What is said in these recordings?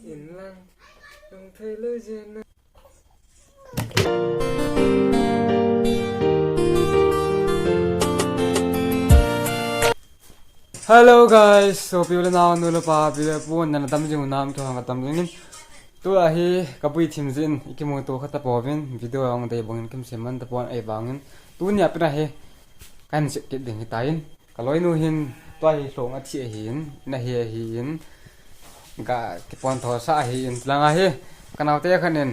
yên lặng đừng thấy lời duyên. Hello guys, so people now no pa people pun na tam jing nam to hang tam jing tu a hi kapui thim jin ikimo to khata povin video ang dei bangin kim seman ta pon ai bangin tu nya pra he kan se ke ding tain kaloi nu hin to hi hlong a thi hin na he hi in ga ki pon tho sa hi in langa he kanaute khanen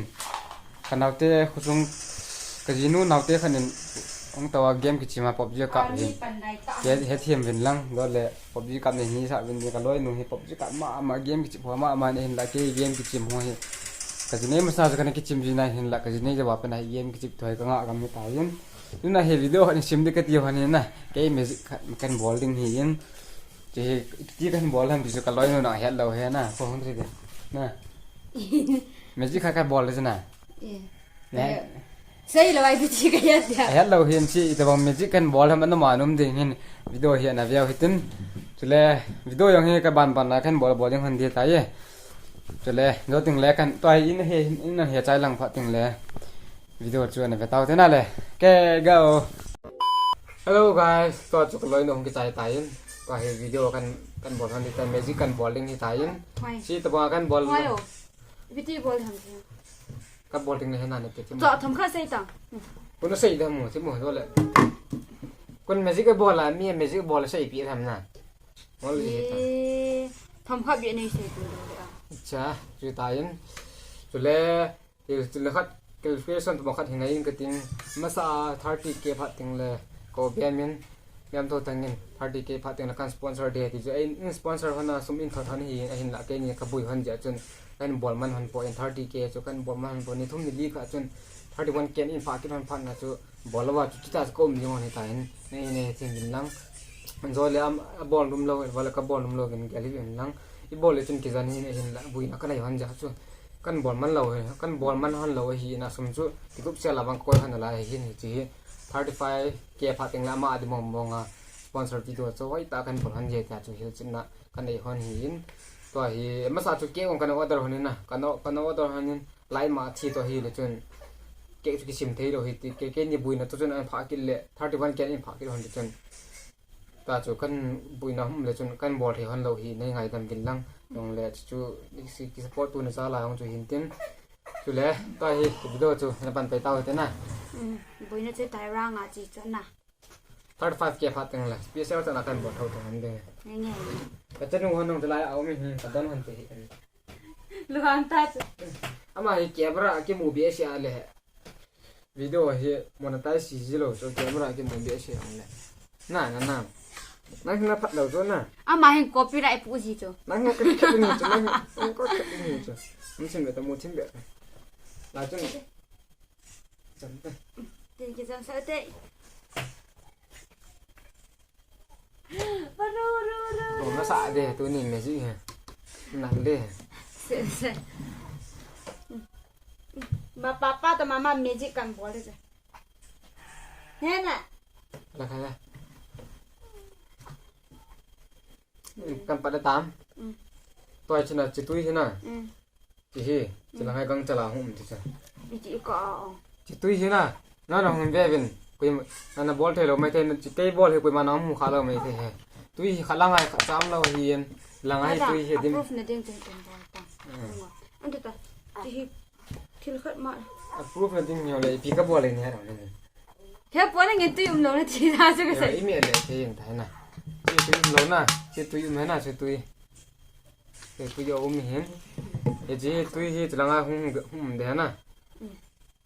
kanaute khusung kajinu naute khanen ông tàu game cái chima PUBG cặp gì hết thêm viên lăng đó là PUBG cặp này như sao viên cái lối nung thì PUBG cặp mà game cái chim mà này là cái game cái chim hoa cái gì này mà sao cái cái chim gì này là cái gì này cho bạn này game cái chim thôi cái ngã cái mấy tài yên nhưng này video họ xem được cái tiêu này nè cái music cái bowling thì yên chỉ cái ball làm thì cái lối nó hết lâu hết nè không thấy được nè music cái ball là gì nè sei là vậy thì cái gì à? Hello hiền chị, tụi mình chỉ cần bỏ làm nó mà nôm thì hiền video hiện là video hitin, cho nên video yang hiền cái bàn là cần bỏ yang hiền thì thấy, cho nên rồi từng lẽ cần tôi in là hiện trái lăng phát từng lẽ video chuyện này phải tao thế nào lẽ, cái go. Hello guys, tôi chụp lối nông cái trái tay, tôi video cần bỏ hiền thì cần mấy chỉ cần bỏ link thì thấy, chị tụi mình cần bỏ video bỏ làm gì? các ball tiếng này nào để chứ chọn thầm khát xây tầng con nó xây ra mùa chứ mùa thôi lại con magic cái ball là magic ball là xây bị thầm nè nó gì thầm khát bị này xây từ đâu vậy chả rồi tay rồi lẽ thì khát calculation tụi khát hình này cái tiếng masa 30k phát tiếng là có biên miền biên thôi thằng nên 30k phát tiếng là can sponsor để thì rồi anh sponsor hơn là sum in thằng này hình là cái này cái bùi hơn giờ chân kan ball man han point 30k so kan ball man point ni thum ni li kha chun 31 ken in fa kin phan na chu ball wa chu ta ko mi ngone ta hin ne thing din lang man zo le am ball dum lo wala ka ball dum lo gen gali ben lang I ball le chun ki zan hin hin la bui na kana han ja chu kan ball man lo kan ball man han lo hi na sum chu ti gup se la bang ko han la hi ni chi 35k fa ting la ma adi mom bonga sponsor video so wai ta kan ball han je ta chu hi chin na kan nei hon hinตัวฮีมาสาจุเกี่ยวกันว่าตัวนี้นะกันว่าตัวนี้ไล่มาที่ตัวฮีเลยจนเกี่ยวกับชิมเทโลฮีเกี่ยวนี่บุยนะตัวจนอันพักกินเลย31เกี่ยวนี่พักกินหันจนตาจุกันบุยนะหุ่มเลยจนกันบอลที่หันโลฮีในไงทำกินลังตรงเลยจุสิสปอร์ตตัวนี้ซาลาของจุหินเต็มจุเลยตัวฮีวิดีโอจุในปันไปเต้าเต็มนะบุยนะจะตายร่างอ่ะจีจันนะ 35k พัดตั้งเลยเปียเซลจะนักกันบอลเท่าตัวนั้นเด้ไงก็จะนุ่งหันนุ่งจะไล่เอาไม่ก็โดนหันไปลูกอันตาจุอามาให้เก็บระกี่มูเบียเสียเลยวิดีโอให้มันตายสี่จิโลsoเก็บระกี่มูเบียเสียเลยน่านั่นพัดเราตัวน่ะอามาให้ก๊อปปี้ได้ปุ๊จิจูนั่นก็แค่นี้จ้ะนั่นก็แค่นี้จ้ะมันชิมแบบมูชิมแบบลาจุนจังเด็กจังสะเตะโอ้มาสะเด้ตัวนี้ไม่ใช่หนังเด้มาป้าแต่มาเมจิกันบอลเลยจ้ะเนี่ยน่ะราคาละกันปัดตามตัวชนะจิตุยชนะจีฮีจะลังให้กังจะลาหุ่มจีจ้ะจีก็จิตุยชนะนั่นเราหุ่มเบี้ยเป็นคุยนั่นบอลเทเราไม่เทนจิตบอลให้คุยมาน้องหูขาเราไม่เทตุยขาลังไงซ้ำเราเฮียนลังให้ตุยเฮียดิมอันเดียวกันที่เราขึ้นมา approve นั่นจริงอยู่เลยปีกับบอลเลยเนี่ยเราเนี่ยเฮ้ยบอลยังตุยเราเนี่ยที่ท่าจะก็ใส่อีเมลเลยที่ยังไงนะที่ตุยเราน่ะที่ตุยไม่น่ะที่ตุยเอาไม่เห็นเฮ้ยที่ตุยที่จะลังให้หุ่มเดี๋ยวนะ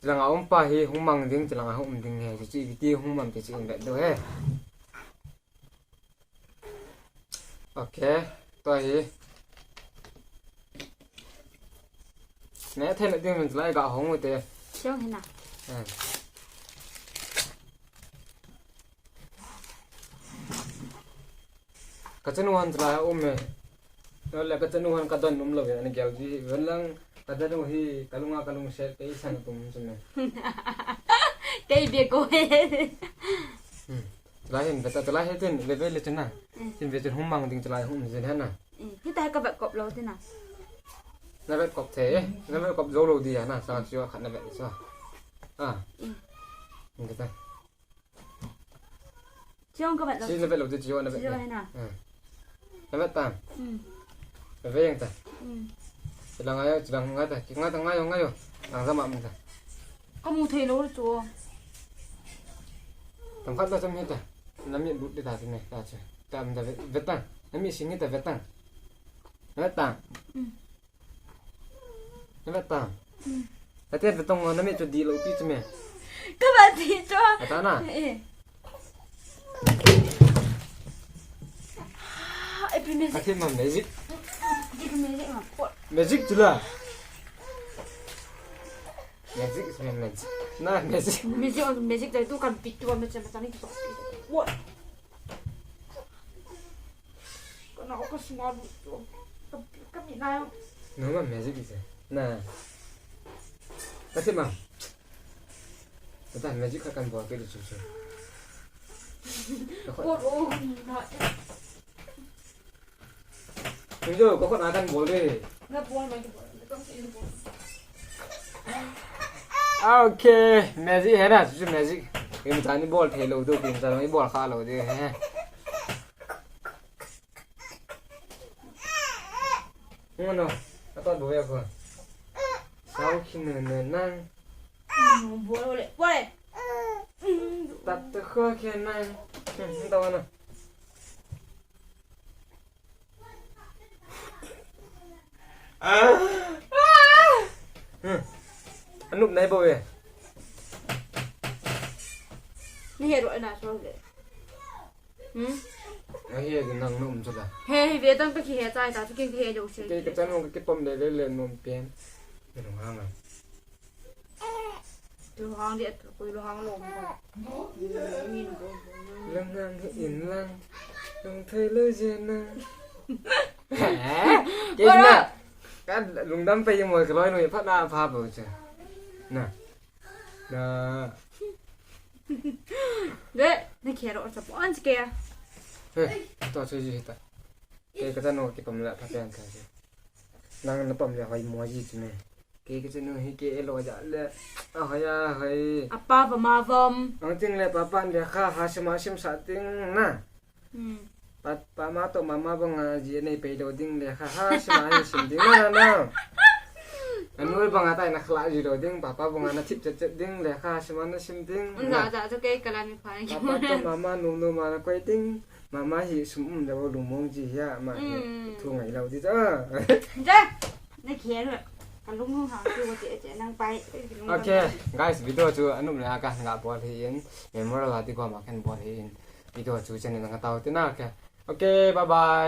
จะลังเอาไปให้หุ่มมังดิ้งจะลังให้หุ่มดิ้งเฮ้ยที่วิธีหุ่มมังที่จริงแบบเดียวเฮ้โอเคตัวเฮ้เนี่ยเท่านั้นดิ้งมันจะไล่กะหุ่มไปเตะเชื่อเห็นน่ะก็จะนวลจะไล่อุ้มเลยแล้วก็จะนวลก็โดนนุ่มเลยอันนี้เกี่ยวกับเวลาก็จะดูที่กะลุงเชฟไปสั่งตุ้มใช่ไหมเตยเบียกูเฮ้ไล่เห็นแต่จะไล่ให้เต้นเลเวลเลยจ้ะนะจนเวทีหุ่มบังดิ้งจะไล่หุ่มจะเห็นนะที่ตายก็แบบกบเราที่น่ะ na vet kop the na vet kop zolo dia na sa chiwa khat na vet so kita Chiong các bạn chi na vet lo chiwa na vet Chiong hay nào na vet tam ve yang ta sedang ngata ngata ngayo ang sama mình ta có mua thầy nấu chùa tầm phát ta trong hết ta nắm nhận bút để ta thế này ta chưa tạm ta vet tăng nắm nhận xin ta vet tăng vet tăng vet tăng ta tiết vet tăng nắm nhận cho đi lâu pi cho mẹ các bạn thì cho ta na Epimezik. ta thêm mà magic Epimezik mà. magic chưa magic sebenarnya magic nah magic Magic dari itu kan pitu macam itu. Wah. Kena aku semua tu. Kami naik. nama magic bisa nah ta thêm mà ta magic akan bawa ke lucu Oh. bây giờ có con akan boleh Nggak boleh lagi boleh. Kamu ini boleh. ok magic है ना जो magic ये बतानी बॉल थे लो तो तीन तरह की बॉल खा लो दे हैं nó तो बोया को sao khi nè năng Boleh. Boleh. tập từ khơi khi năng tao nó anh lúc này bồi Ni hero ina so le. ai cái năng nôm cho ta He về tăng cái he tại ta cái he đâu chứ. cái chân nó cái pom để lên nôm pen cái đồng hàng này Từ hàng điện từ hàng lồng. Nhìn cô. lăng ngang cái yên lăng đồng thời lơ dên nè cái nè cái lùng đâm phải nhưng mà cái lối này phát ra pha bự chứ nè nè 네, 내 개로 어서 뻔지 개야. to chơi gì ta cái chân nó cái pom lại phát ra cái gì năng nó pom lại hay mua gì chứ nè cái chân nó cái lo dạ lẹ hay hay 아빠 엄마 범. ang ting le papa le kha ha sim sa ting na pa ma to mama bang ji nei pe do ding le kha ha sim ding na na anoi bang atai na khla ji do ding papa bang na chip chet ding le kha sim ding 나 저 개 깔라미 파니. papa to mama nung no ma na koi ting mama hi sum da bo lung mong ji ya ma thu ngai lau di ta 이제 내 개로. Kan lung hang tu je nang pai. okay guys video chu anum le ka nga bol hi in memorial ati ko ma kan bol hi in video chu chen na ka tau ti na okay bye bye